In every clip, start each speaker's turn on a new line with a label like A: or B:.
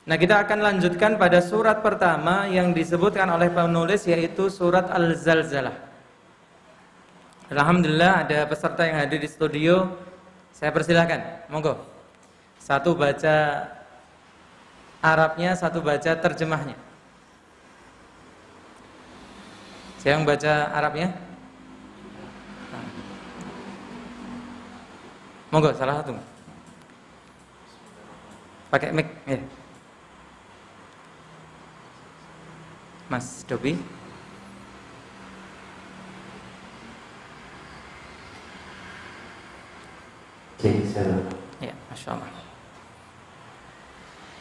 A: Nah, kita akan lanjutkan pada surat pertama yang disebutkan oleh penulis, yaitu surat Al-Zalzalah. Alhamdulillah ada peserta yang hadir di studio. Saya persilahkan, monggo. Satu baca Arabnya, satu baca terjemahnya. Saya yang baca Arabnya. Monggo, salah satu. Pakai mic ya. Mas Dobi. Ya, Masya Allah.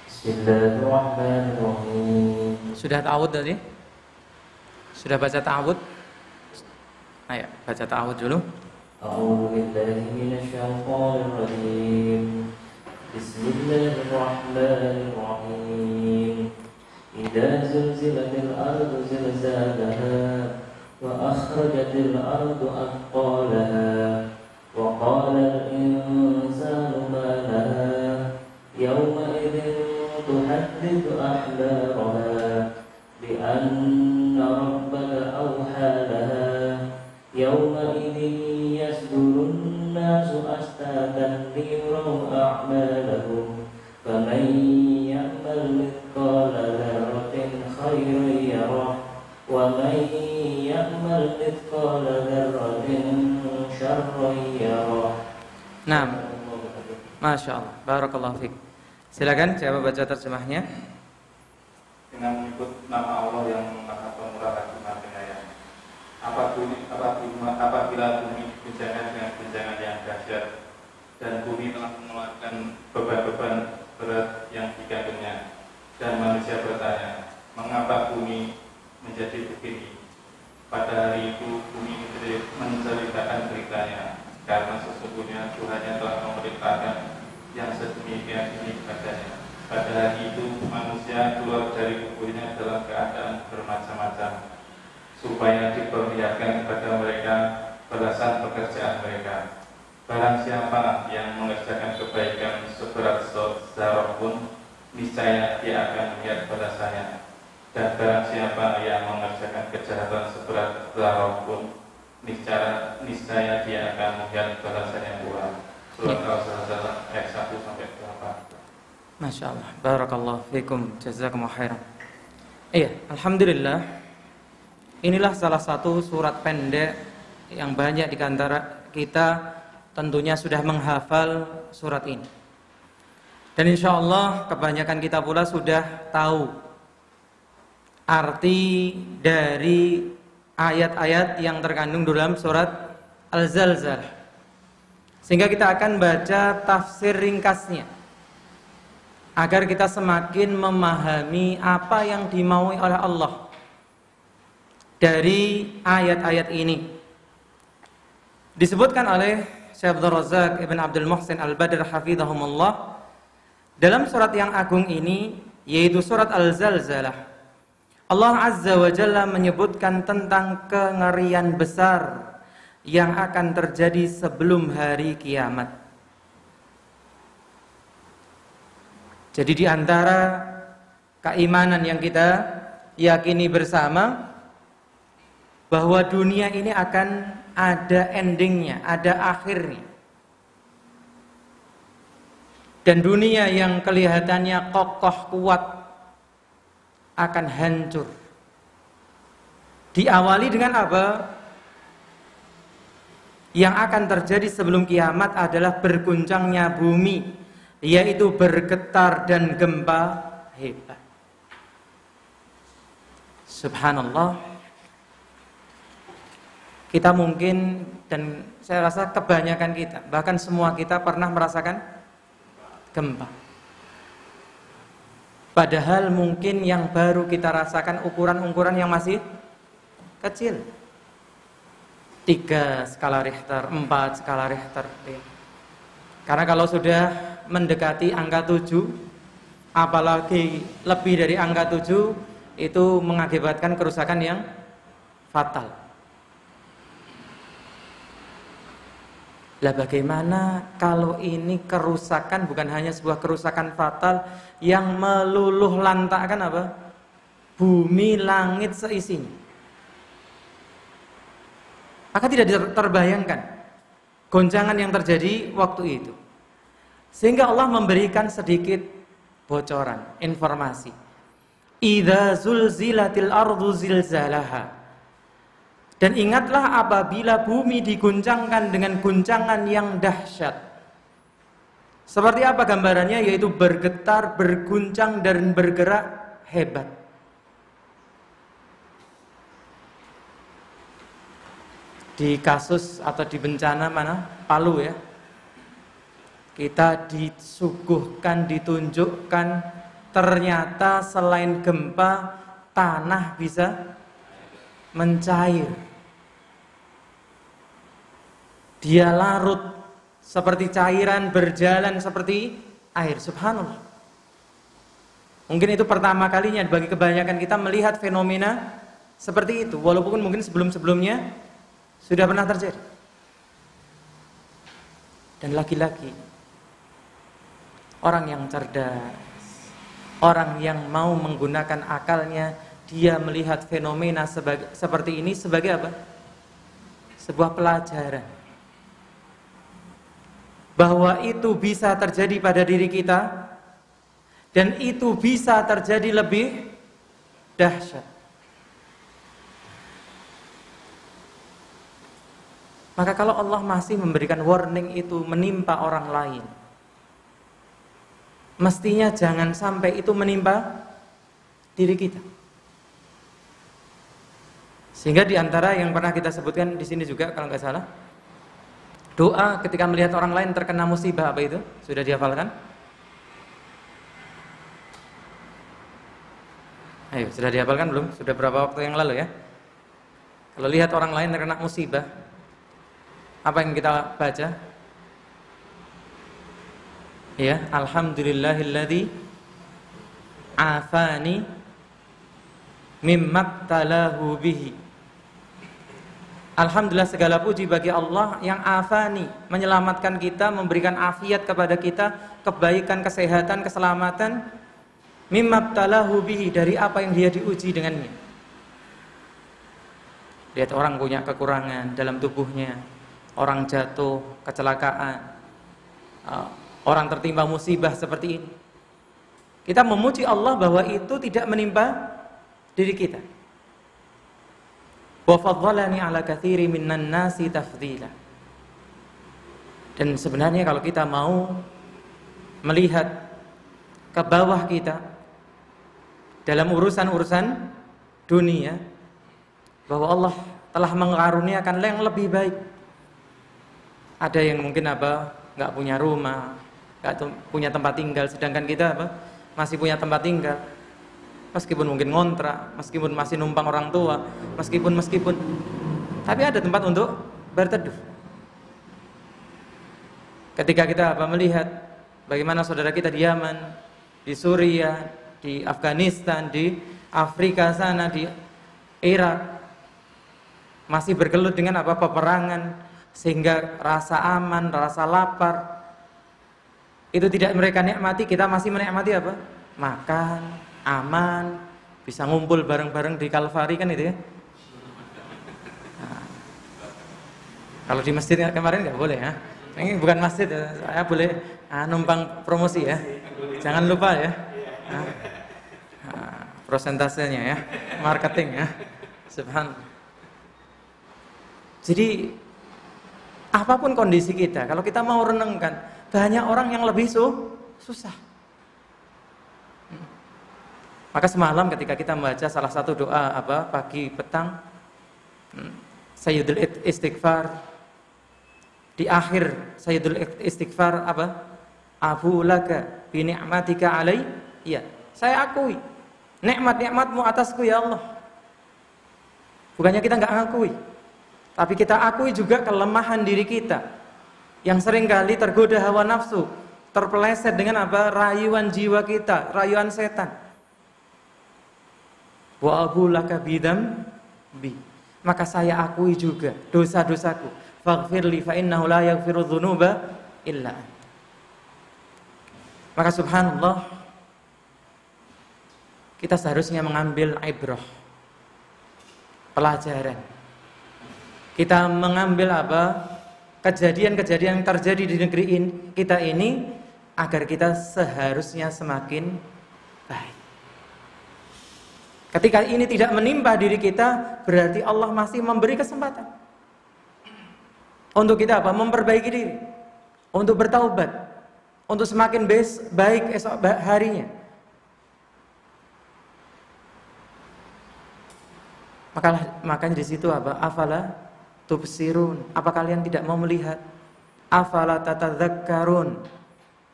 B: Bismillahirrahmanirrahim.
A: Sudah ta'awud tadi? Sudah baca ta'awud? Ayo, baca ta'awud dulu.
B: A'udzu billahi minasyaitonir rajim. Bismillahirrahmanirrahim. Idza zulzilatil ardu zilzalaha wa akhrajatil ardu athqalaha wa qala al-insanu ma laha yawma idzin tuhaddithu akhbaraha bi anna rabbaka awha laha yawma idzin yasdurun nasu astatan liyuraw a'malahum faman ya'mal mithqala dzarratin khairan yarah wa man ya'mal mithqala dzarratin syarran yarah.
A: Nah, Masya Allah, barakallahu fiik. Silakan siapa baca terjemahnya.
C: Dengan menyebut nama Allah yang Maha Pemurah lagi Maha Penyayang. Apabila bumi diguncangkan dengan guncangan yang dahsyat dan bumi telah mengeluarkan beban-beban berat yang digandengnya, dan manusia bertanya, mengapa bumi menjadi begini? Pada hari itu bumi menceritakan beritanya, karena sesungguhnya Tuhannya telah memerintahkan yang sedemikian ini padanya. Pada hari itu manusia keluar dari kuburnya dalam keadaan bermacam-macam, supaya diperlihatkan kepada mereka balasan pekerjaan mereka. Barang siapa yang mengerjakan kebaikan seberat zarah pun, niscaya dia akan melihat balasannya. Dan barang siapa yang mengerjakan kejahatan seberat zarah pun, niscaya dia akan melihat balasannya pula. Surat Al-Zalzalah ayat 1-8.
A: Masya Allah, barakallahu fikum, jazakumullah khairan. Iya, alhamdulillah. Inilah salah satu surat pendek yang banyak di antara kita tentunya sudah menghafal surat ini. Dan insya Allah kebanyakan kita pula sudah tahu arti dari ayat-ayat yang terkandung dalam surat Al-Zalzalah. Sehingga kita akan baca tafsir ringkasnya, agar kita semakin memahami apa yang dimaui oleh Allah dari ayat-ayat ini. Disebutkan oleh Syekh Abdul Razak Ibn Abdul Muhsin Al-Badr hafizahumullah dalam surat yang agung ini, yaitu surat Al-Zalzalah. Allah Azza wa Jalla menyebutkan tentang kengerian besar yang akan terjadi sebelum hari kiamat. Jadi di antara keimanan yang kita yakini bersama, bahwa dunia ini akan ada endingnya, ada akhirnya. Dan dunia yang kelihatannya kokoh kuat akan hancur. Diawali dengan apa? Yang akan terjadi sebelum kiamat adalah berguncangnya bumi, yaitu bergetar dan gempa hebat. Subhanallah. Kita mungkin, dan saya rasa kebanyakan kita, bahkan semua kita pernah merasakan gempa. Padahal mungkin yang baru kita rasakan ukuran-ukuran yang masih kecil. 3 skala Richter, 4 skala Richter. Karena kalau sudah mendekati angka 7, apalagi lebih dari angka 7, itu mengakibatkan kerusakan yang fatal. Lah bagaimana kalau ini kerusakan bukan hanya sebuah kerusakan fatal yang meluluh lantakkan apa? Bumi, langit seisinya. Maka tidak terbayangkan goncangan yang terjadi waktu itu. Sehingga Allah memberikan sedikit bocoran, informasi. Idza zulzilatil ardu zilzalaha. Dan ingatlah apabila bumi diguncangkan dengan guncangan yang dahsyat. Seperti apa gambarannya? Yaitu bergetar, berguncang, dan bergerak hebat. Di kasus atau di bencana mana? Palu ya. Kita disuguhkan, ditunjukkan, ternyata selain gempa, tanah bisa mencair. Dia larut seperti cairan, berjalan seperti air. Subhanallah. Mungkin itu pertama kalinya bagi kebanyakan kita melihat fenomena seperti itu, walaupun mungkin sebelum-sebelumnya sudah pernah terjadi. Dan lagi-lagi orang yang cerdas, orang yang mau menggunakan akalnya, dia melihat fenomena seperti ini sebagai apa? Sebuah pelajaran. Bahwa itu bisa terjadi pada diri kita, dan itu bisa terjadi lebih dahsyat. Maka kalau Allah masih memberikan warning itu menimpa orang lain, mestinya jangan sampai itu menimpa diri kita. Sehingga diantara yang pernah kita sebutkan di sini juga kalau nggak salah, doa ketika melihat orang lain terkena musibah, apa itu? Sudah dihafalkan? Ayo, sudah dihafalkan belum? Sudah berapa waktu yang lalu ya? Kalau lihat orang lain terkena musibah, apa yang kita baca? Ya, alhamdulillahilladzi afani mimma talahu bihi. Alhamdulillah, segala puji bagi Allah yang afani, menyelamatkan kita, memberikan afiat kepada kita, kebaikan, kesehatan, keselamatan, mimma talahu bihi, dari apa yang dia diuji dengannya. Lihat orang punya kekurangan dalam tubuhnya, orang jatuh, kecelakaan, orang tertimpa musibah seperti ini. Kita memuji Allah bahwa itu tidak menimpa diri kita. Wa faddalani ala katsiri minan nasi tafdila. Dan sebenarnya kalau kita mau melihat ke bawah kita dalam urusan-urusan dunia, bahwa Allah telah mengaruniakan yang lebih baik. Ada yang mungkin nggak punya rumah, nggak punya tempat tinggal, sedangkan kita masih punya tempat tinggal. Meskipun mungkin ngontrak, meskipun masih numpang orang tua, meskipun, tapi ada tempat untuk berteduh. Ketika kita melihat bagaimana saudara kita di Yaman, di Suriah, di Afghanistan, di Afrika sana, di Irak, masih bergelut dengan peperangan, sehingga rasa aman, rasa lapar itu tidak mereka nikmati, kita masih menikmati makan, aman, bisa ngumpul bareng-bareng di Kalvari kan itu ya. Nah, kalau di masjid kemarin nggak boleh ya. Ini bukan masjid ya, saya boleh numpang promosi ya. Jangan lupa ya. Prosentasenya ya, marketing ya. Subhanallah. Jadi apapun kondisi kita, kalau kita mau renungkan, banyak orang yang lebih susah. Maka semalam ketika kita membaca salah satu doa pagi petang, Sayyidul Istighfar, di akhir Sayyidul Istighfar Abu laka bi ni'matika alai, iya, saya akui nikmat-nikmatmu atasku ya Allah. Bukannya kita nggak ngakui, tapi kita akui juga kelemahan diri kita yang seringkali tergoda hawa nafsu, terpeleset dengan rayuan jiwa kita, rayuan setan. Wa abu laka bidam bi. maka saya akui juga dosa-dosaku. Faghfirli fa innahu la yaghfiru dzunuba illa anta. Maka subhanallah, kita seharusnya mengambil ibrah, pelajaran. Kita mengambil kejadian-kejadian yang terjadi di negeri kita ini, agar kita seharusnya semakin baik. Ketika ini tidak menimpa diri kita, berarti Allah masih memberi kesempatan untuk kita memperbaiki diri, untuk bertaubat, untuk semakin baik esok harinya. Makanya di situ afala tubsirun, apa kalian tidak mau melihat? Afala tatadzakkarun,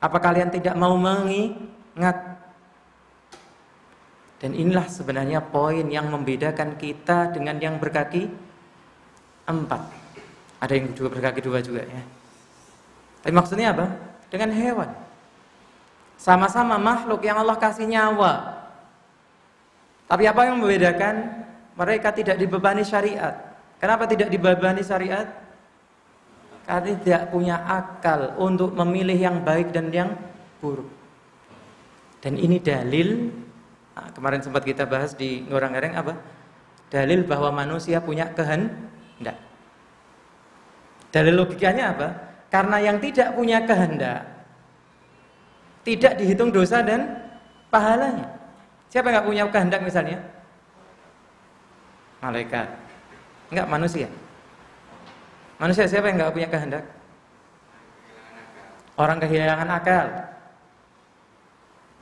A: apa kalian tidak mau mengingat? Dan inilah sebenarnya poin yang membedakan kita dengan yang berkaki 4. Ada yang juga berkaki 2 juga ya. Tapi maksudnya apa? Dengan hewan. Sama-sama makhluk yang Allah kasih nyawa. Tapi apa yang membedakan? Mereka tidak dibebani syariat. Kenapa tidak dibebani syariat? Karena tidak punya akal untuk memilih yang baik dan yang buruk. Dan ini dalil, kemarin sempat kita bahas di ngorang-ngareng dalil bahwa manusia punya kehendak. Dalil logikanya apa? Karena yang tidak punya kehendak tidak dihitung dosa dan pahalanya. Siapa yang nggak punya kehendak misalnya? Malaikat. Enggak, manusia. Manusia siapa yang nggak punya kehendak? Orang kehilangan akal.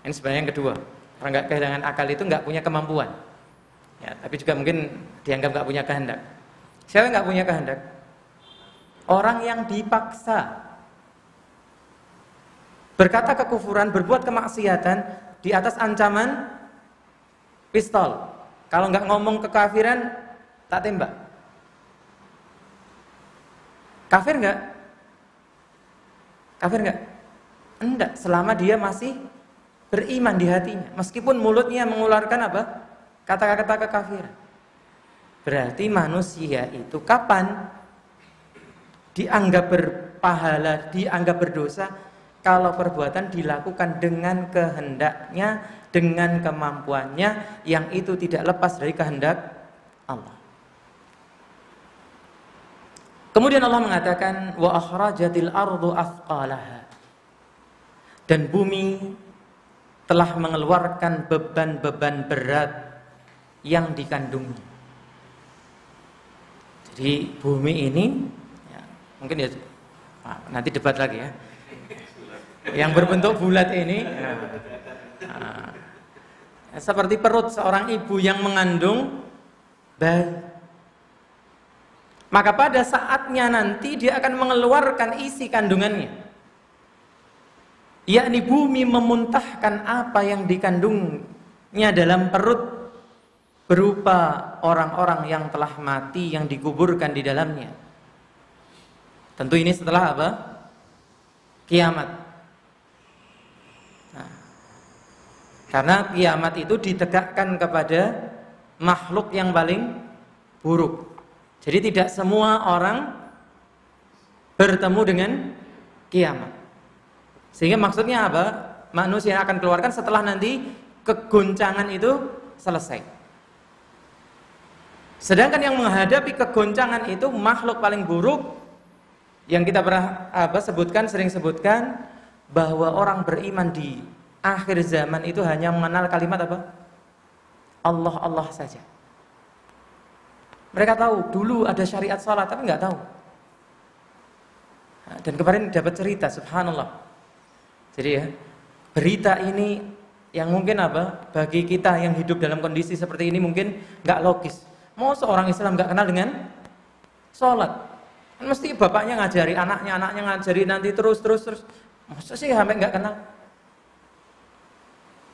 A: Ini sebenarnya yang kedua. Orang nggak kehilangan akal itu nggak punya kemampuan. Ya, tapi juga mungkin dianggap nggak punya kehendak. Siapa yang nggak punya kehendak? Orang yang dipaksa berkata kekufuran, berbuat kemaksiatan di atas ancaman pistol. Kalau nggak ngomong kekafiran, tak tembak. Kafir nggak? Kafir nggak? Enggak, selama dia masih beriman di hatinya, meskipun mulutnya mengeluarkan kata-kata kekafiran. Berarti manusia itu kapan dianggap berpahala, dianggap berdosa? Kalau perbuatan dilakukan dengan kehendaknya, dengan kemampuannya, yang itu tidak lepas dari kehendak Allah. Kemudian Allah mengatakan wa akhrajatil ardu athqalaha, dan bumi telah mengeluarkan beban-beban berat yang dikandungnya. Jadi bumi ini ya, mungkin ya nanti debat lagi ya. Yang berbentuk bulat ini seperti perut seorang ibu yang mengandung bayi. Maka pada saatnya nanti dia akan mengeluarkan isi kandungannya, yakni bumi memuntahkan apa yang dikandungnya dalam perut, berupa orang-orang yang telah mati yang dikuburkan di dalamnya. Tentu ini setelah kiamat. Karena kiamat itu ditegakkan kepada makhluk yang paling buruk. Jadi tidak semua orang bertemu dengan kiamat. Sehingga maksudnya manusia akan keluarkan setelah nanti kegoncangan itu selesai. Sedangkan yang menghadapi kegoncangan itu makhluk paling buruk yang kita pernah sering sebutkan, bahwa orang beriman di akhir zaman itu hanya mengenal kalimat Allah, Allah saja. Mereka tahu dulu ada syariat salat, tapi nggak tahu. Dan kemarin dapat cerita, subhanallah. Jadi ya, berita ini yang mungkin bagi kita yang hidup dalam kondisi seperti ini mungkin nggak logis. Mau seorang Islam nggak kenal dengan salat? Mesti bapaknya ngajari anaknya, anaknya ngajari, nanti terus. Masa sih sampai nggak kenal?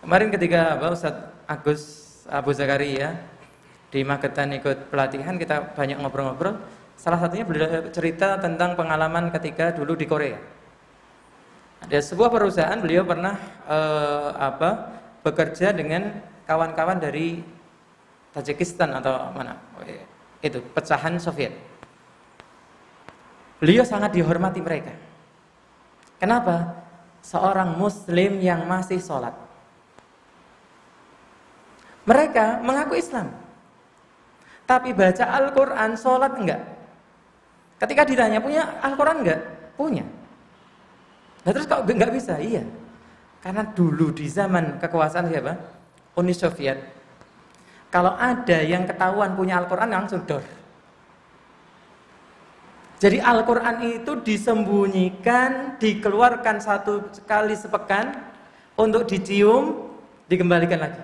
A: Kemarin ketika Ustadz Agus Abu Zakaria di Magetan ikut pelatihan, kita banyak ngobrol-ngobrol. Salah satunya beliau cerita tentang pengalaman ketika dulu di Korea. Ada sebuah perusahaan, beliau pernah bekerja dengan kawan-kawan dari Tajikistan atau mana, itu pecahan Soviet. Beliau sangat dihormati mereka. Kenapa? Seorang muslim yang masih sholat. Mereka mengaku Islam, tapi baca Al-Quran, sholat enggak. Ketika ditanya, punya Al-Quran enggak? Punya. Nah terus kok enggak bisa? Iya, karena dulu di zaman kekuasaan siapa? Uni Soviet, kalau ada yang ketahuan punya Al-Quran langsung dor. Jadi Al-Quran itu disembunyikan, dikeluarkan satu kali sepekan untuk dicium, dikembalikan lagi.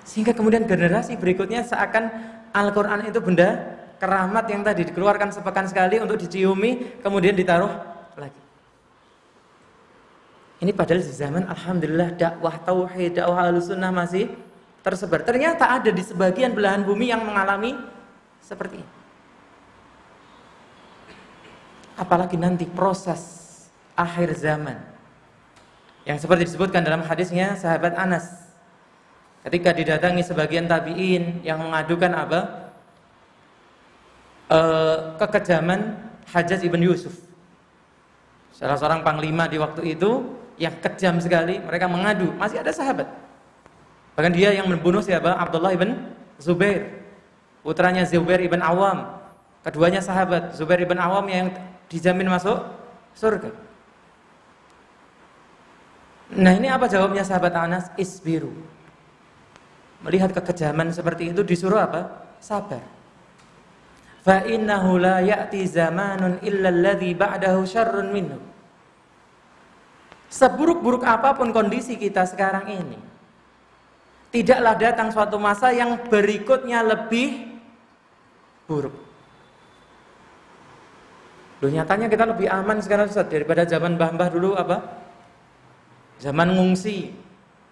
A: Sehingga kemudian generasi berikutnya seakan Al-Quran itu benda keramat yang tadi dikeluarkan sepekan sekali untuk diciumi, kemudian ditaruh lagi. Ini padahal di zaman alhamdulillah dakwah tauhid, dakwah Ahlussunnah masih tersebar. Ternyata ada di sebagian belahan bumi yang mengalami seperti ini. Apalagi nanti proses akhir zaman yang seperti disebutkan dalam hadisnya sahabat Anas, ketika didatangi sebagian tabi'in yang mengadukan apa? Kekejaman Hajjaj ibn Yusuf, salah seorang panglima di waktu itu yang kejam sekali. Mereka mengadu, masih ada sahabat, bahkan dia yang membunuh siapa? Abdullah ibn Zubair, putranya Zubair ibn Awam. Keduanya sahabat. Zubair ibn Awam yang dijamin masuk surga. Nah ini apa jawabnya sahabat Anas? Isbiru. Melihat kekejaman seperti itu disuruh apa? Sabar. Fa innahu la ya'ti zamanun illa alladhi ba'dahu syarrun minhu. Seburuk-buruk apapun kondisi kita sekarang ini, tidaklah datang suatu masa yang berikutnya lebih buruk. Loh nyatanya kita lebih aman sekarang Ustaz daripada zaman mbah-mbah dulu apa? Zaman ngungsi.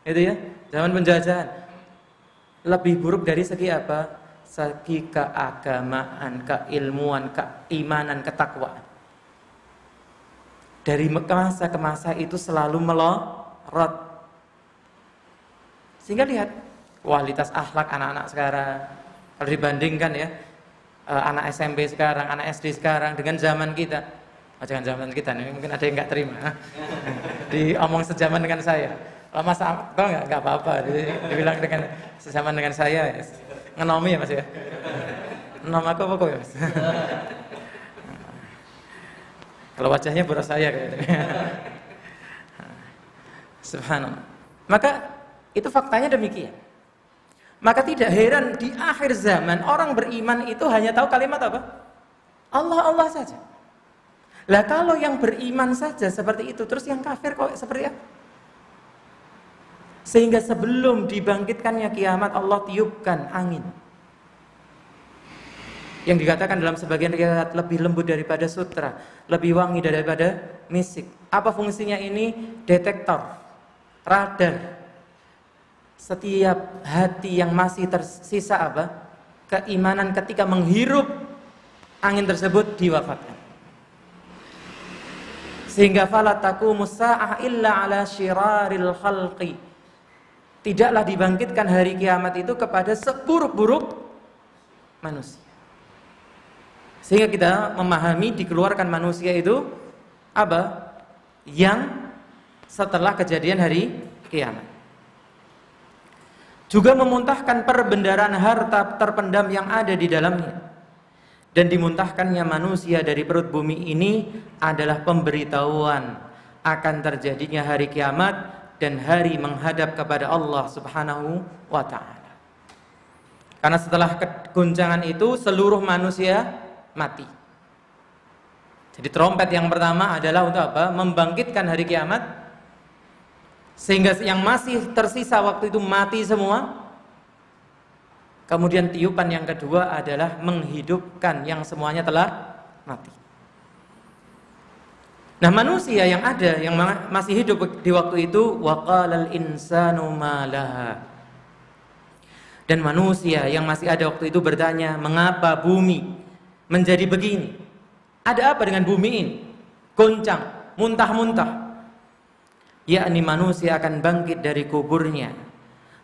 A: Itu ya, zaman penjajahan. Lebih buruk dari segi apa? Segi keagamaan, keilmuan, keimanan, ketakwaan. Dari masa ke masa itu selalu melorot. Sehingga lihat kualitas akhlak anak-anak sekarang kalau dibandingkan ya, anak SMP sekarang, anak SD sekarang dengan zaman kita. Jangan zaman kita nih, mungkin ada yang nggak terima. Diomong sejaman dengan saya. Kalau masa kok nggak apa-apa. Dibilang dengan sejaman dengan saya. Ya. Ngenomi ya Mas ya. Nom aku apa kok ya Mas? Kalau wajahnya boros saya kayaknya. Subhanallah. Maka itu faktanya demikian. Maka tidak heran di akhir zaman orang beriman itu hanya tahu kalimat apa? Allah, Allah saja. Lah kalau yang beriman saja seperti itu, terus yang kafir kok seperti apa? Sehingga sebelum dibangkitkannya kiamat Allah tiupkan angin yang dikatakan dalam sebagian riwayat lebih lembut daripada sutra, lebih wangi daripada misik. Apa fungsinya ini? Detektor, radar. Setiap hati yang masih tersisa apa? Keimanan ketika menghirup angin tersebut diwafatkan. Sehingga fala taqumus saa'ah illa ala syiraril khalqi. Tidaklah dibangkitkan hari kiamat itu kepada seburuk-buruk manusia. Sehingga kita memahami dikeluarkan manusia itu apa? Yang setelah kejadian hari kiamat. Juga memuntahkan perbendaharaan harta terpendam yang ada di dalamnya. Dan dimuntahkannya manusia dari perut bumi ini adalah pemberitahuan akan terjadinya hari kiamat dan hari menghadap kepada Allah Subhanahu wa ta'ala. Karena setelah guncangan itu seluruh manusia mati. Jadi trompet yang pertama adalah untuk apa? Membangkitkan hari kiamat, sehingga yang masih tersisa waktu itu mati semua. Kemudian tiupan yang kedua adalah menghidupkan yang semuanya telah mati. Nah manusia yang ada, yang masih hidup di waktu itu, waqalal insanu ma laha. Dan manusia yang masih ada waktu itu bertanya, mengapa bumi menjadi begini? Ada apa dengan bumi ini? Goncang, muntah-muntah. Yakni manusia akan bangkit dari kuburnya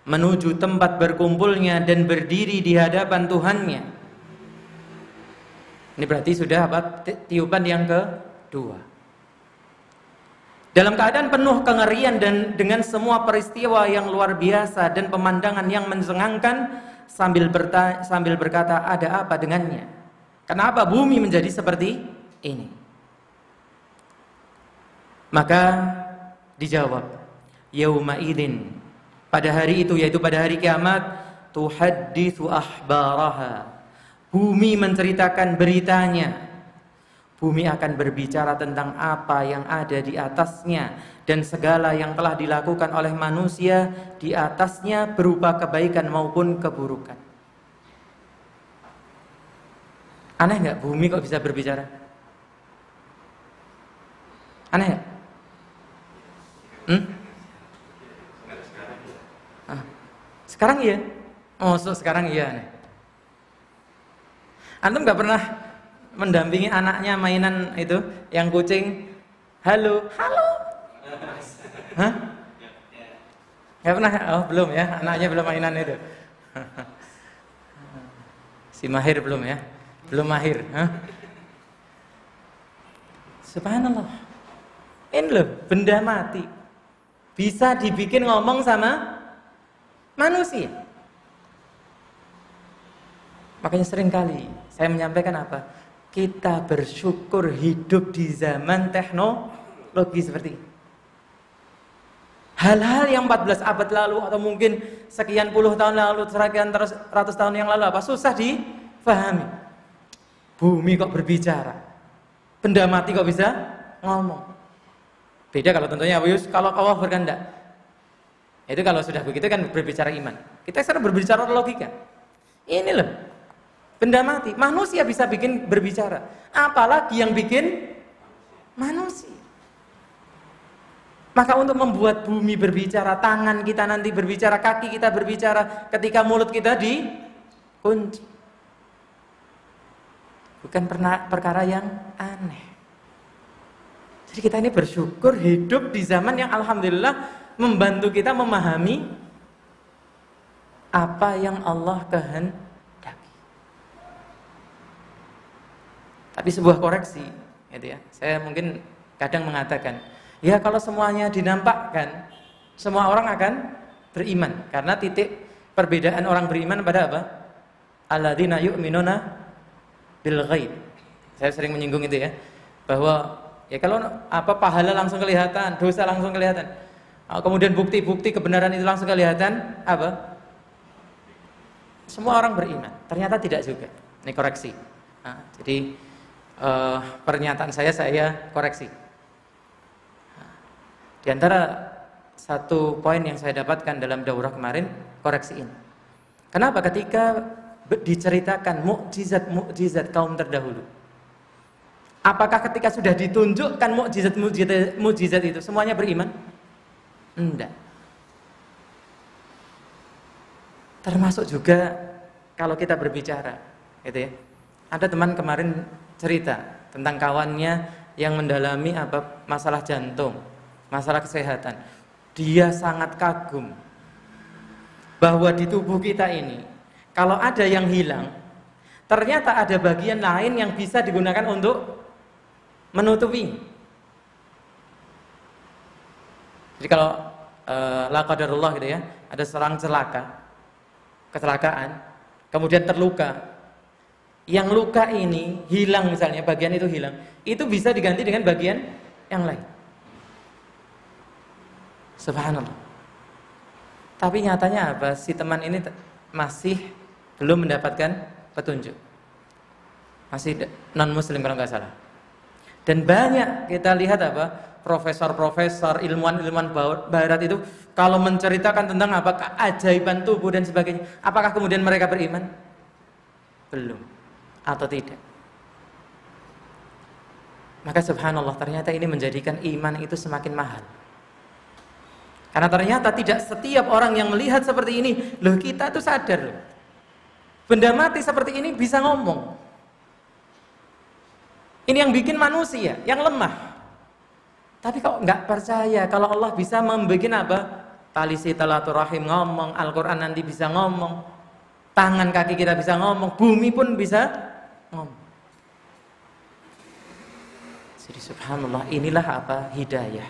A: menuju tempat berkumpulnya dan berdiri di hadapan Tuhannya. Ini berarti sudah apa? Tiupan yang kedua. Dalam keadaan penuh kengerian dan dengan semua peristiwa yang luar biasa dan pemandangan yang mencengangkan, sambil berkata, ada apa dengannya? Kenapa bumi menjadi seperti ini? Maka dijawab, yauma idzin, pada hari itu, yaitu pada hari kiamat, tuhadditsu akhbaraha, bumi menceritakan beritanya. Bumi akan berbicara tentang apa yang ada di atasnya dan segala yang telah dilakukan oleh manusia di atasnya berupa kebaikan maupun keburukan. Aneh nggak bumi kok bisa berbicara? Aneh nggak? Sekarang iya? Oh, sekarang iya nih. Antum nggak pernah mendampingi anaknya mainan itu yang kucing, halo, halo? Hah? Nggak pernah? Oh belum ya, anaknya belum mainan itu. Si Mahir belum ya? Belum mahir. Hah? Subhanallah. Ini loh, benda mati bisa dibikin ngomong sama manusia. Makanya seringkali saya menyampaikan apa? Kita bersyukur hidup di zaman teknologi seperti ini. Hal-hal yang 14 abad lalu atau mungkin sekian puluh tahun lalu, sekian ratus tahun yang lalu apa? Susah difahami. Bumi kok berbicara? Benda mati kok bisa ngomong? Beda kalau tentunya kalau Allah berkehendak. Itu kalau sudah begitu kan berbicara iman. Kita sekarang berbicara logika. Ini loh, benda mati, manusia bisa bikin berbicara. Apalagi yang bikin manusia. Maka untuk membuat bumi berbicara, tangan kita nanti berbicara, kaki kita berbicara, ketika mulut kita dikunci. Bukan perkara yang aneh. Jadi kita ini bersyukur hidup di zaman yang alhamdulillah membantu kita memahami apa yang Allah kehendaki. Tapi sebuah koreksi, gitu ya. Saya mungkin kadang mengatakan, ya kalau semuanya dinampakkan, semua orang akan beriman. Karena titik perbedaan orang beriman pada apa? Alladzina yu'minuna bil ghaib. Saya sering menyinggung itu ya, bahwa ya kalau apa pahala langsung kelihatan, dosa langsung kelihatan. Kemudian bukti-bukti kebenaran itu langsung kelihatan, apa? Semua orang beriman. Ternyata tidak juga. Ini koreksi. Nah, jadi pernyataan saya koreksi. Di antara satu poin yang saya dapatkan dalam daurah kemarin, koreksi ini. Kenapa ketika diceritakan mukjizat kaum terdahulu? Apakah ketika sudah ditunjukkan mukjizat itu semuanya beriman? Enggak. Termasuk juga kalau kita berbicara, gitu ya. Ada teman kemarin cerita tentang kawannya yang mendalami apa masalah jantung, masalah kesehatan. Dia sangat kagum bahwa di tubuh kita ini kalau ada yang hilang, ternyata ada bagian lain yang bisa digunakan untuk menutupi. Jadi kalau la qadarullah gitu ya, ada seorang kecelakaan, kemudian terluka. Yang luka ini hilang misalnya, bagian itu hilang, itu bisa diganti dengan bagian yang lain. Subhanallah. Tapi nyatanya apa? Si teman ini masih belum mendapatkan petunjuk. Masih non muslim kalau nggak salah. Dan banyak kita lihat apa? Profesor-profesor, ilmuwan-ilmuwan barat itu kalau menceritakan tentang apa keajaiban tubuh dan sebagainya, apakah kemudian mereka beriman? Belum. Atau tidak. Maka subhanallah, ternyata ini menjadikan iman itu semakin mahal. Karena ternyata tidak setiap orang yang melihat seperti ini, loh kita tuh sadar loh, benda mati seperti ini bisa ngomong. Ini yang bikin manusia yang lemah. Tapi kok nggak percaya kalau Allah bisa membuat apa? tali silaturahim ngomong, Al-Quran nanti bisa ngomong, tangan kaki kita bisa ngomong, bumi pun bisa ngomong. Jadi subhanallah, inilah apa? Hidayah.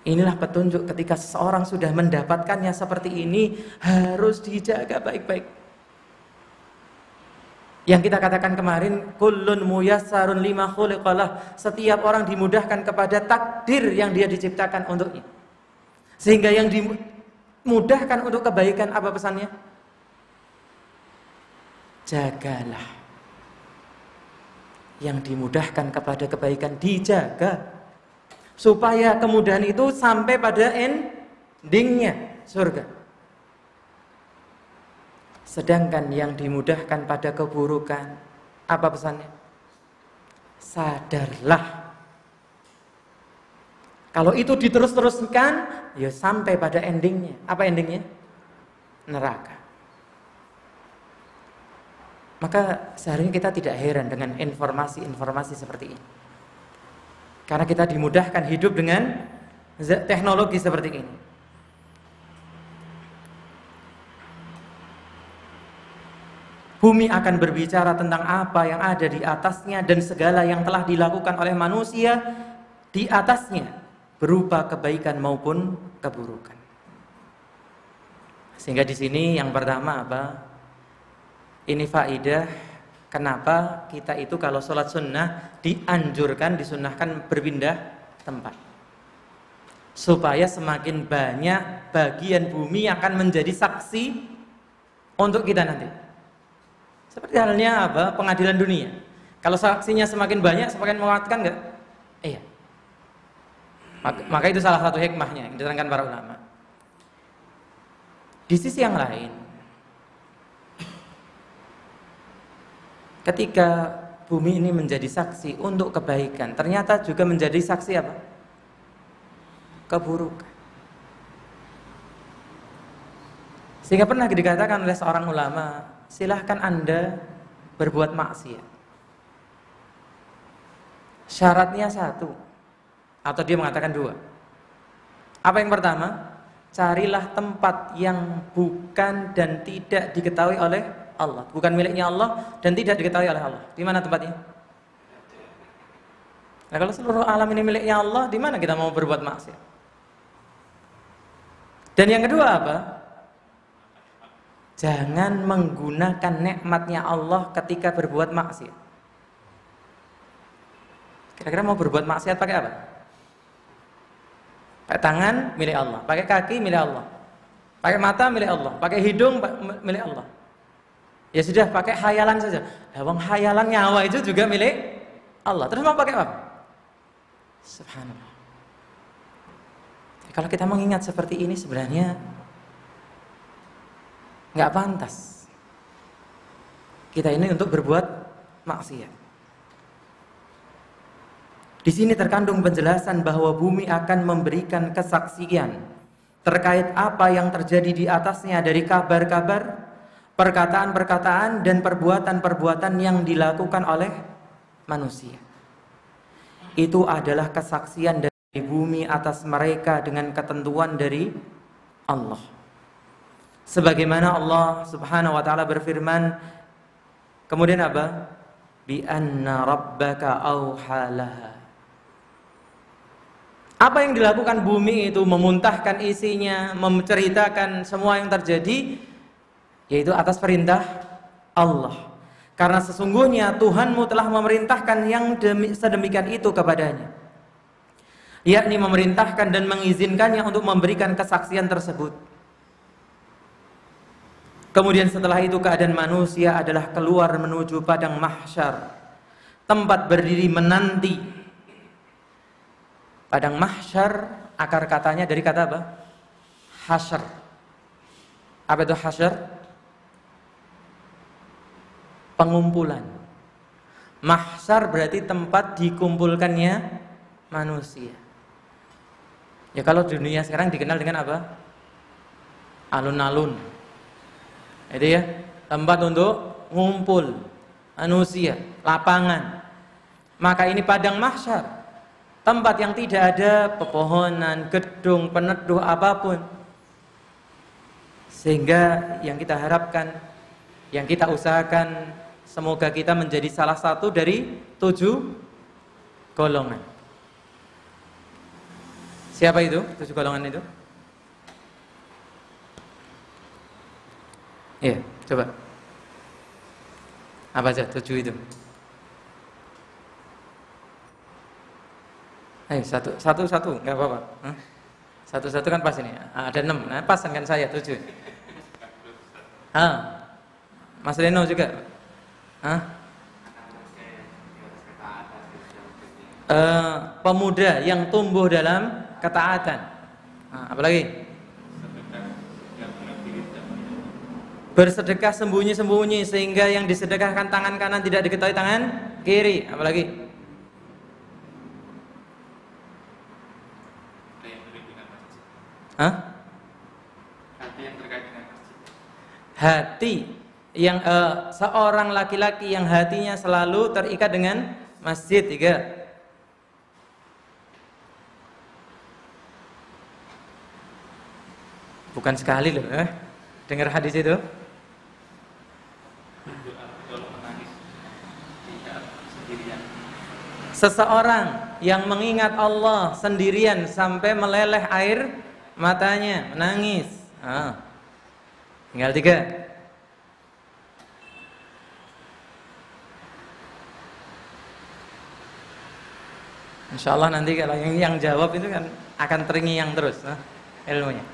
A: Inilah petunjuk. Ketika seseorang sudah mendapatkannya seperti ini, harus dijaga baik-baik. Yang kita katakan kemarin, kullun muyassarun lima khuliqalah. Setiap orang dimudahkan kepada takdir yang dia diciptakan untuknya. Sehingga yang dimudahkan untuk kebaikan, apa pesannya? Jagalah. Yang dimudahkan kepada kebaikan dijaga, supaya kemudahan itu sampai pada endingnya surga. Sedangkan yang dimudahkan pada keburukan, apa pesannya? Sadarlah. Kalau itu diterus-teruskan, ya sampai pada endingnya. Apa endingnya? Neraka. Maka seharusnya kita tidak heran dengan informasi-informasi seperti ini. Karena kita dimudahkan hidup dengan teknologi seperti ini. Bumi akan berbicara tentang apa yang ada di atasnya dan segala yang telah dilakukan oleh manusia di atasnya, berupa kebaikan maupun keburukan. Sehingga di sini yang pertama apa? Ini faidah kenapa kita itu kalau sholat sunnah disunnahkan berpindah tempat, supaya semakin banyak bagian bumi akan menjadi saksi untuk kita nanti. Seperti halnya apa? Pengadilan dunia. Kalau saksinya semakin banyak, semakin menguatkan enggak? Iya. Maka itu salah satu hikmahnya yang diterangkan para ulama. Di sisi yang lain, ketika bumi ini menjadi saksi untuk kebaikan, ternyata juga menjadi saksi apa? Keburukan. Sehingga pernah dikatakan oleh seorang ulama, silahkan Anda berbuat maksiat. Syaratnya satu, atau dia mengatakan dua. Apa yang pertama? Carilah tempat yang bukan dan tidak diketahui oleh Allah, bukan miliknya Allah dan tidak diketahui oleh Allah. Di mana tempatnya? Nah, kalau seluruh alam ini miliknya Allah, di mana kita mau berbuat maksiat? Dan yang kedua apa? Jangan menggunakan nikmatnya Allah ketika berbuat maksiat. Kira-kira mau berbuat maksiat pakai apa? Pakai tangan milik Allah, pakai kaki milik Allah, pakai mata milik Allah, pakai hidung milik Allah. Ya sudah, pakai khayalan saja. Lawang khayalan nyawa itu juga milik Allah. Terus mau pakai apa? Subhanallah. Kalau kita mengingat seperti ini sebenarnya nggak pantas kita ini untuk berbuat maksiat. Di sini terkandung penjelasan bahwa bumi akan memberikan kesaksian terkait apa yang terjadi di atasnya dari kabar-kabar, perkataan-perkataan dan perbuatan-perbuatan yang dilakukan oleh manusia. Itu adalah kesaksian dari bumi atas mereka dengan ketentuan dari Allah. Sebagaimana Allah Subhanahu wa taala berfirman, kemudian apa? Bi anna rabbaka auhalaha. Apa yang dilakukan bumi itu memuntahkan isinya, menceritakan semua yang terjadi, yaitu atas perintah Allah. Karena sesungguhnya Tuhanmu telah memerintahkan yang sedemikian itu kepadanya, yakni memerintahkan dan mengizinkannya untuk memberikan kesaksian tersebut. Kemudian setelah itu keadaan manusia adalah keluar menuju padang mahsyar, tempat berdiri menanti. Padang mahsyar akar katanya dari kata apa? Hasyr. Apa itu hasyr? Pengumpulan. Mahsyar berarti tempat dikumpulkannya manusia. Ya kalau dunia sekarang dikenal dengan apa? Alun-alun. Itu ya, tempat untuk ngumpul manusia, lapangan. Maka ini padang mahsyar. tempat yang tidak ada pepohonan, gedung, peneduh apapun. Sehingga yang kita harapkan, yang kita usahakan, semoga kita menjadi salah satu dari 7 golongan. Siapa itu 7 golongan itu? Iya, coba. Apa aja 7 itu? Ayo, satu, nggak apa-apa. Satu kan pas ini. Ada 6, nah pas kan saya 7. Mas Reno juga. Pemuda yang tumbuh dalam ketaatan. Apalagi? Bersedekah sembunyi-sembunyi sehingga yang disedekahkan tangan kanan tidak diketahui tangan kiri. Apalagi?
C: Hati yang terkait dengan masjid.
A: Hati yang seorang laki-laki yang hatinya selalu terikat dengan masjid. 3. Bukan sekali loh, dengar hadis itu. Seseorang yang mengingat Allah sendirian sampai meleleh air matanya, menangis. Tinggal 3. Insya Allah nanti kalau yang jawab itu kan akan terngiang terus ilmunya.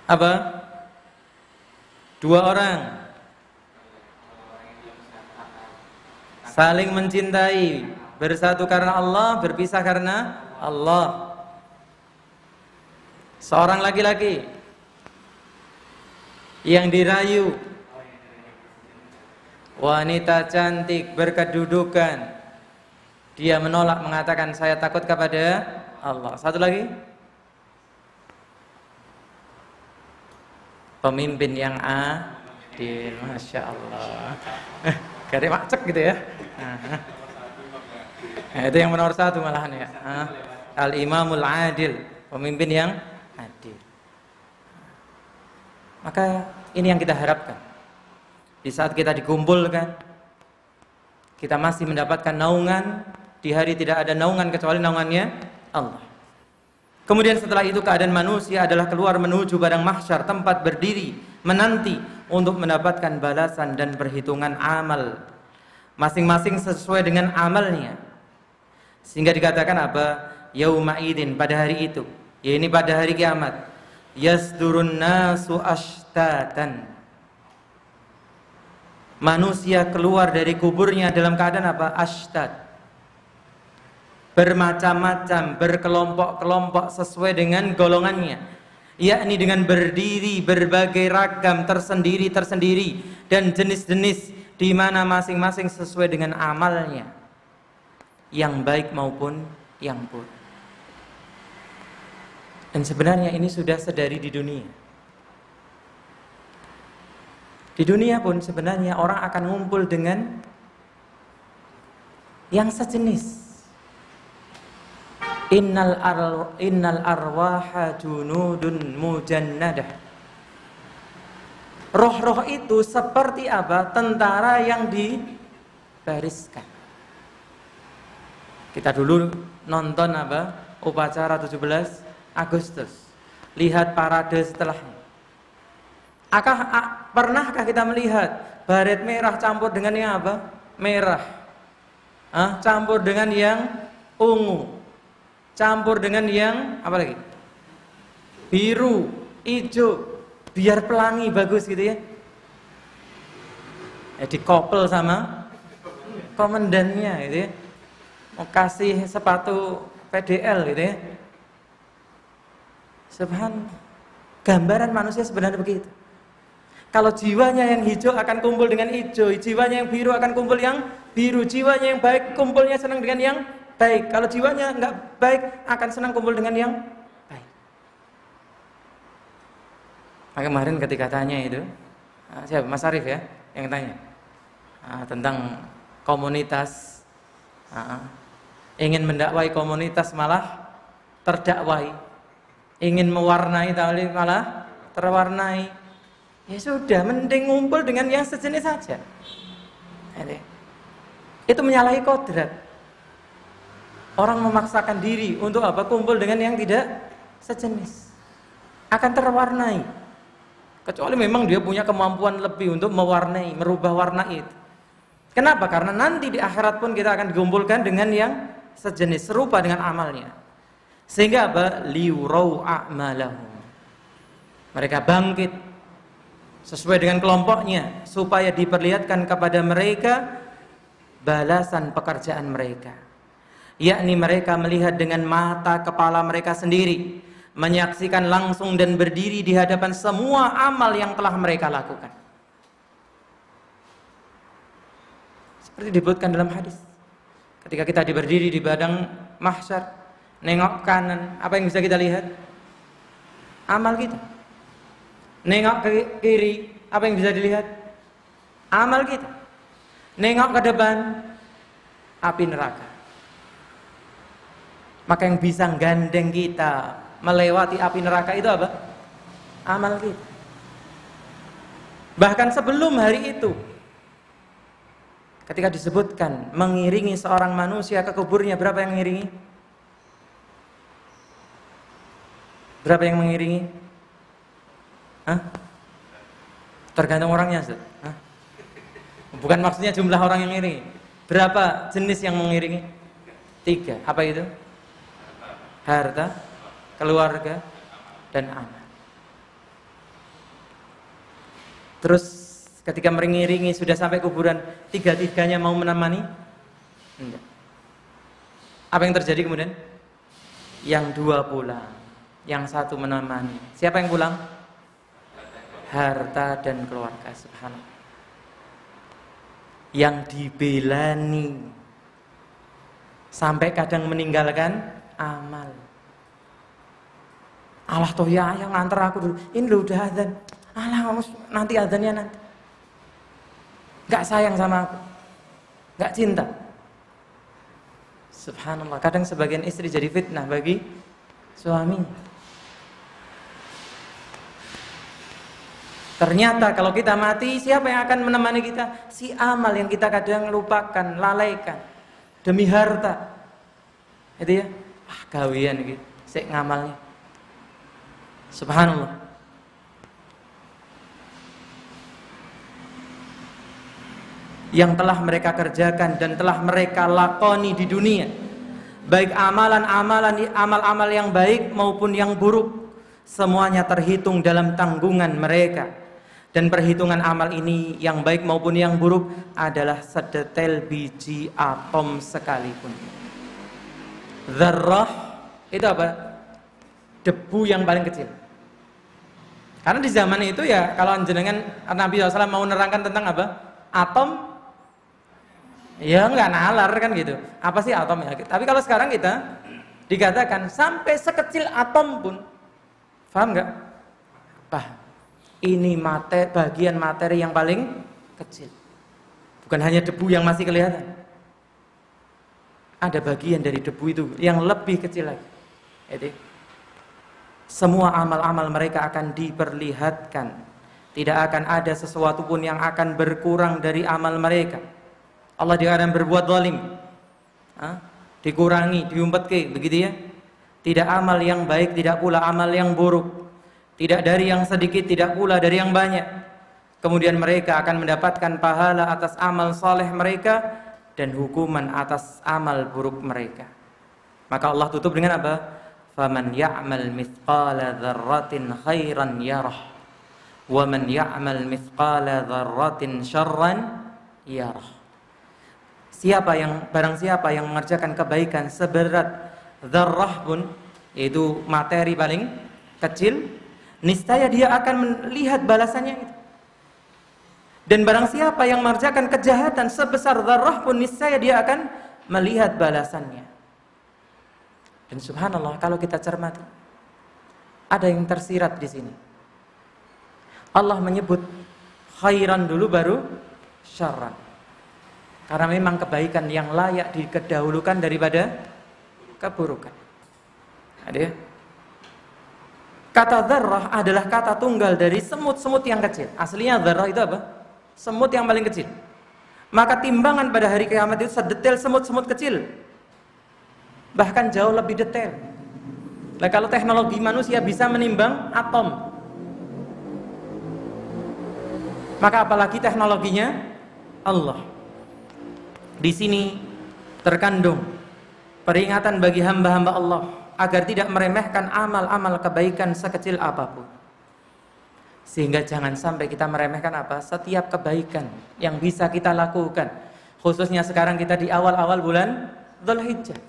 A: Apa? 2 orang saling mencintai, bersatu karena Allah, berpisah karena Allah. Seorang laki-laki yang dirayu, wanita cantik berkedudukan, dia menolak, mengatakan saya takut kepada Allah. Satu lagi, pemimpin yang adil, masya Allah. Gak macet gitu ya. Itu yang nomor 1 malahan ya. Al-imamul adil, pemimpin yang adil. Maka ini yang kita harapkan. Di saat kita dikumpulkan, kita masih mendapatkan naungan. Di hari tidak ada naungan kecuali naungannya Allah. Kemudian setelah itu keadaan manusia adalah keluar menuju padang mahsyar, tempat berdiri menanti untuk mendapatkan balasan dan perhitungan amal masing-masing sesuai dengan amalnya. Sehingga dikatakan apa? Yauma idzin, pada hari itu, yaitu pada hari kiamat, yasdurun nasu ashtatan. Manusia keluar dari kuburnya dalam keadaan apa? Ashtat. Bermacam-macam, berkelompok-kelompok sesuai dengan golongannya, yakni dengan berdiri berbagai ragam tersendiri dan jenis-jenis, di mana masing-masing sesuai dengan amalnya, yang baik maupun yang buruk. Dan sebenarnya ini sudah sedari di dunia. Di dunia pun sebenarnya orang akan ngumpul dengan yang sejenis. Innal arwaha junudun mujannadah. Roh-roh itu seperti apa? Tentara yang dibariskan. Kita dulu nonton apa? Upacara 17 Agustus. Lihat parade setelahnya. Pernahkah kita melihat baret merah campur dengan yang apa? Merah. Campur dengan yang ungu. Campur dengan yang apa lagi? Biru, hijau, biar pelangi bagus gitu ya. Dikopel sama komandannya gitu ya. Mau kasih sepatu PDL gitu ya. Subhanallah. Gambaran manusia sebenarnya begitu. Kalau jiwanya yang hijau akan kumpul dengan hijau, jiwanya yang biru akan kumpul yang biru, jiwanya yang baik kumpulnya senang dengan yang baik. Kalau jiwanya enggak baik akan senang kumpul dengan yang baik. Maka kemarin ketika tanya itu, siapa? Mas Arif ya? yang tanya? Tentang komunitas. Ingin mendakwai komunitas malah terdakwai. Ingin mewarnai ta'lim malah terwarnai. Ya sudah, mending ngumpul dengan yang sejenis saja. Itu menyalahi kodrat. Orang memaksakan diri untuk apa? Kumpul dengan yang tidak sejenis, akan terwarnai. Kecuali memang dia punya kemampuan lebih untuk mewarnai, merubah warna itu. Kenapa? Karena nanti di akhirat pun kita akan dikumpulkan dengan yang sejenis, serupa dengan amalnya. Sehingga apa? Liurau a'malahum. Mereka bangkit sesuai dengan kelompoknya supaya diperlihatkan kepada mereka balasan pekerjaan mereka. Yakni mereka melihat dengan mata kepala mereka sendiri, menyaksikan langsung dan berdiri di hadapan semua amal yang telah mereka lakukan. Seperti disebutkan dalam hadis, ketika kita berdiri di padang mahsyar, nengok kanan, apa yang bisa kita lihat? Amal kita. Nengok ke kiri, apa yang bisa dilihat? Amal kita. Nengok ke depan, api neraka. Maka yang bisa gandeng kita melewati api neraka itu apa? Amal kita. Bahkan sebelum hari itu, ketika disebutkan mengiringi seorang manusia ke kuburnya, berapa yang mengiringi? Berapa yang mengiringi? Tergantung orangnya, Ustaz. Bukan maksudnya jumlah orang yang mengiringi. Berapa jenis yang mengiringi? 3. Apa itu? Harta, keluarga, dan amal. Terus ketika mengiringi sudah sampai kuburan, 3-tiganya mau menemani? Enggak. Apa yang terjadi kemudian? Yang 2 pulang, yang 1 menemani. Siapa yang pulang? Harta dan keluarga. Subhanallah. Yang dibelani sampai kadang meninggalkan amal. Allah toh ya yang nganter aku dulu. Ini udah azan. Allah nanti azannya nanti. Gak sayang sama aku, gak cinta. Subhanallah. Kadang sebagian istri jadi fitnah bagi suaminya. Ternyata kalau kita mati, siapa yang akan menemani kita? Si amal yang kita kadang lupakan, lalaikan demi harta. Itu ya, gawian gitu, sik ngamalnya. Subhanallah. Yang telah mereka kerjakan dan telah mereka lakoni di dunia, baik amal-amal yang baik maupun yang buruk, semuanya terhitung dalam tanggungan mereka. Dan perhitungan amal ini yang baik maupun yang buruk adalah sedetail biji atom sekalipun. Dzarrah itu apa? Debu yang paling kecil. Karena di zaman itu ya, kalau jenengan Nabi SAW mau menerangkan tentang apa? Atom, ya nggak nalar kan gitu. Apa sih atom ya? Tapi kalau sekarang kita dikatakan sampai sekecil atom pun, paham nggak? Paham. Ini bagian materi yang paling kecil. Bukan hanya debu yang masih kelihatan. Ada bagian dari debu itu yang lebih kecil lagi. Jadi, semua amal-amal mereka akan diperlihatkan. Tidak akan ada sesuatu pun yang akan berkurang dari amal mereka. Allah tidak akan berbuat zalim. Dikurangi, diumpetke, begitu ya. Tidak amal yang baik, tidak pula amal yang buruk. Tidak dari yang sedikit, tidak pula dari yang banyak. Kemudian mereka akan mendapatkan pahala atas amal saleh mereka dan hukuman atas amal buruk mereka. Maka Allah tutup dengan apa? Faman ya'mal mithqala dzarratin khairan yarah wa man ya'mal mithqala dzarratin syarran yarah. Barang siapa yang mengerjakan kebaikan seberat dzarrah pun, yaitu materi paling kecil, niscaya dia akan melihat balasannya itu. Dan barang siapa yang mengerjakan kejahatan sebesar dzarrah pun, niscaya dia akan melihat balasannya. Dan subhanallah, kalau kita cermati, ada yang tersirat di sini. Allah menyebut khairan dulu baru syarran. Karena memang kebaikan yang layak didahulukan daripada keburukan. Ada ya? Kata dzarrah adalah kata tunggal dari semut-semut yang kecil. Aslinya dzarrah itu apa? Semut yang paling kecil. Maka timbangan pada hari kiamat itu sedetail semut-semut kecil. Bahkan jauh lebih detail. Nah, kalau teknologi manusia bisa menimbang atom, maka apalagi teknologinya Allah. Di sini terkandung peringatan bagi hamba-hamba Allah agar tidak meremehkan amal-amal kebaikan sekecil apapun. Sehingga jangan sampai kita meremehkan apa? Setiap kebaikan yang bisa kita lakukan. Khususnya sekarang kita di awal-awal bulan Dzulhijjah.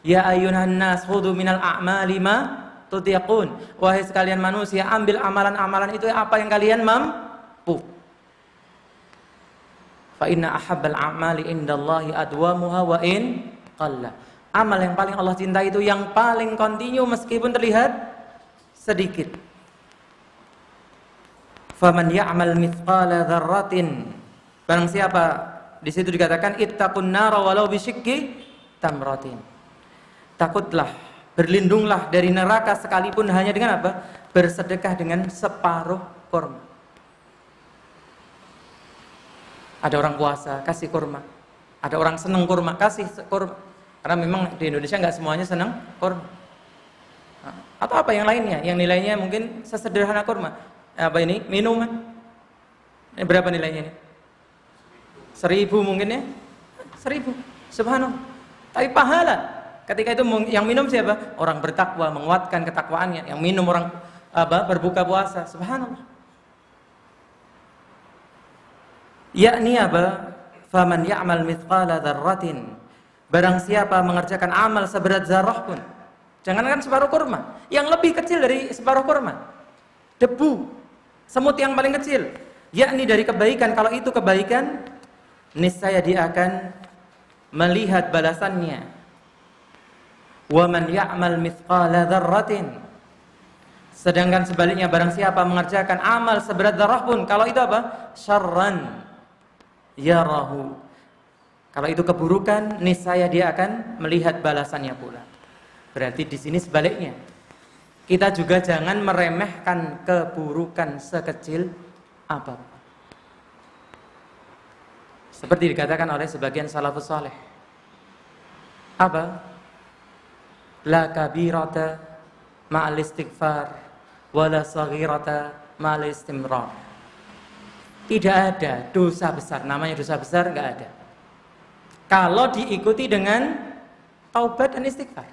A: Ya ayyuhan nas khudhu minal a'mali ma tutiqun. Wahai sekalian manusia, ambil amalan-amalan itu apa yang kalian mampu. Fa inna ahabbal a'mali indallahi adwamuha wa in qalla. Amal yang paling Allah cintai itu yang paling kontinu meskipun terlihat sedikit. Faman ya'mal mithqala dzarratin. Barang siapa, di situ dikatakan ittaqun nar walau bisyikki tamratin. Takutlah, berlindunglah dari neraka sekalipun hanya dengan apa? Bersedekah dengan separuh kurma. Ada orang puasa, kasih kurma. Ada orang senang kurma, kasih kurma. Karena memang di Indonesia nggak semuanya senang kurma. Atau apa yang lainnya, yang nilainya mungkin sesederhana kurma. Apa ini? Minuman. Ini berapa nilainya ini? 1.000 mungkin ya? 1.000. Subhanallah. Tapi pahala. Ketika itu yang minum siapa? Orang bertakwa, menguatkan ketakwaannya. Yang minum orang berbuka puasa. Subhanallah. Yakni apa? Faman ya'mal mithqala dzarratin. Barang siapa mengerjakan amal seberat zarah pun. Jangankan separuh kurma, yang lebih kecil dari separuh kurma. Debu, semut yang paling kecil. Yakni dari kebaikan, kalau itu kebaikan, niscaya dia akan melihat balasannya. Wa man ya'mal mithqala dzarratin. Sedangkan sebaliknya barang siapa mengerjakan amal seberat zarah pun, kalau itu apa? Syarran yarahu. Kalau itu keburukan, niscaya dia akan melihat balasannya pula. Berarti di sini sebaliknya. Kita juga jangan meremehkan keburukan sekecil apapun. Seperti dikatakan oleh sebagian salafus saleh. Apa? La kabirata ma'al istighfar wala saghirata ma'al istimrar. Tidak ada dosa besar, namanya dosa besar enggak ada. Kalau diikuti dengan taubat dan istighfar.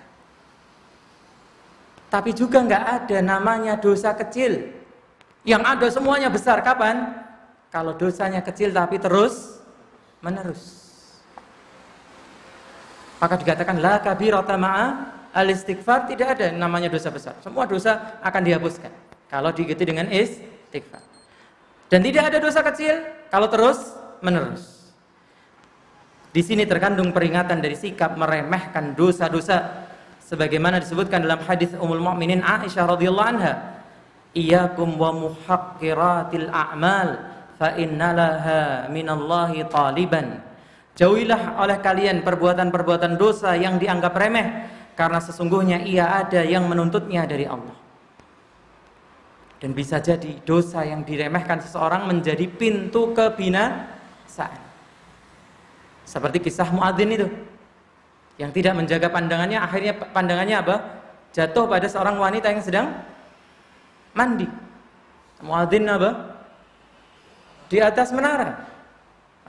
A: Tapi juga enggak ada namanya dosa kecil. Yang ada semuanya besar, kapan? Kalau dosanya kecil tapi terus menerus. Maka dikatakan la kabirata ma'a al-istighfar, tidak ada namanya dosa besar. Semua dosa akan dihapuskan kalau diikuti dengan istighfar. Dan tidak ada dosa kecil kalau terus menerus. Di sini terkandung peringatan dari sikap meremehkan dosa-dosa sebagaimana disebutkan dalam hadis Ummul Mukminin Aisyah radhiyallahu anha, iyyakum wa muhaqqiratil a'mal fa innalaha minallahi taliban. Jauhilah oleh kalian perbuatan-perbuatan dosa yang dianggap remeh, karena sesungguhnya ia ada yang menuntutnya dari Allah. Dan bisa jadi dosa yang diremehkan seseorang menjadi pintu kebinasaan. Seperti kisah Muadzin itu, yang tidak menjaga pandangannya, akhirnya pandangannya apa? Jatuh pada seorang wanita yang sedang mandi. Muadzin apa? Di atas menara.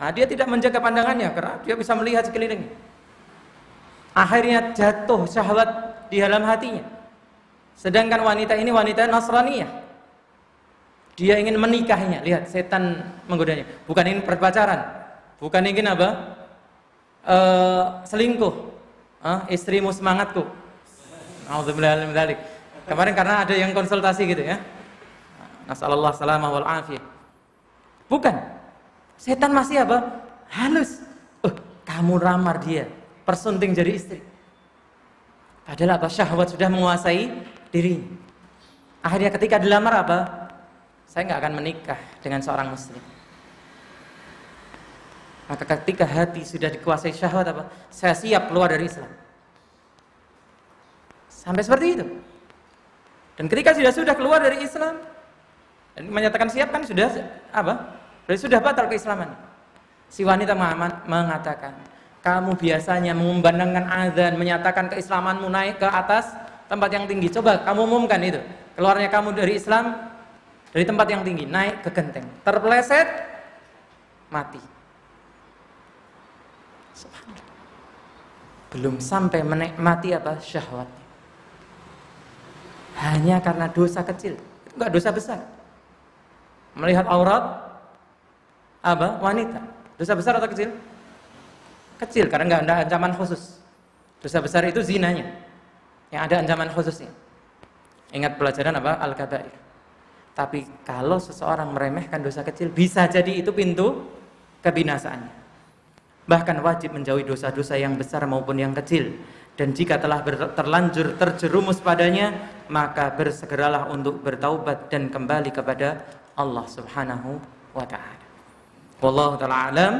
A: Nah, dia tidak menjaga pandangannya karena dia bisa melihat sekelilingnya. Akhirnya jatuh syahwat di dalam hatinya. Sedangkan wanita ini wanita Nasraniyah. Dia ingin menikahinya. Lihat, setan menggodanya. Bukan ingin berpacaran, bukan ingin apa? Selingkuh. Istrimu semangatku. Alhamdulillah. Kemarin karena ada yang konsultasi gitu ya. Nasallallahu salamah wal afiyah. Bukan. Setan masih apa? Halus. Kamu ramar dia, persunting jadi istri. Padahal apa? Syahwat sudah menguasai diri. Akhirnya ketika dilamar apa? Saya nggak akan menikah dengan seorang muslim. Maka ketika hati sudah dikuasai syahwat apa? Saya siap keluar dari Islam. Sampai seperti itu. Dan ketika sudah keluar dari Islam dan menyatakan siap kan sudah apa? Berarti sudah batal keislaman. Si wanita mengatakan, kamu biasanya mengumandangkan azan, menyatakan keislamanmu naik ke atas tempat yang tinggi. Coba kamu umumkan itu. Keluarnya kamu dari Islam dari tempat yang tinggi, naik ke genteng, terpeleset, mati. Belum sampai menikmati apa? Syahwatnya. Hanya karena dosa kecil. Itu enggak dosa besar. Melihat aurat apa? Wanita. Dosa besar atau kecil? Kecil karena enggak ada ancaman khusus. Dosa besar itu zinanya. Yang ada ancaman khususnya. Ingat pelajaran apa? Al-kabair. Tapi kalau seseorang meremehkan dosa kecil, bisa jadi itu pintu kebinasaannya. Bahkan wajib menjauhi dosa-dosa yang besar maupun yang kecil. Dan jika telah terlanjur terjerumus padanya, maka bersegeralah untuk bertaubat dan kembali kepada Allah Subhanahu wa ta'ala. Wallahu ta'ala alam.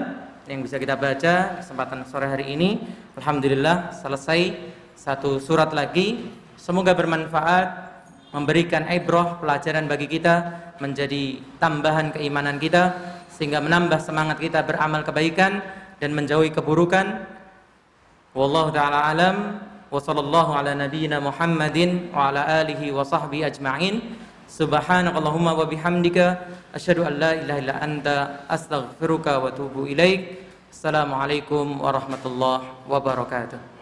A: Yang bisa kita baca kesempatan sore hari ini, alhamdulillah selesai satu surat lagi. Semoga bermanfaat, memberikan ibrah, pelajaran bagi kita, menjadi tambahan keimanan kita, sehingga menambah semangat kita beramal kebaikan dan menjauhi keburukan. Wallahu ta'ala alam. Wa sallallahu ala nabiyyina Muhammadin wa ala alihi wa sahbihi ajma'in. Subhanakallahumma wa bihamdika asyhadu an la ilaha illa anta astaghfiruka wa atubu ilaik. Assalamualaikum warahmatullahi wabarakatuh.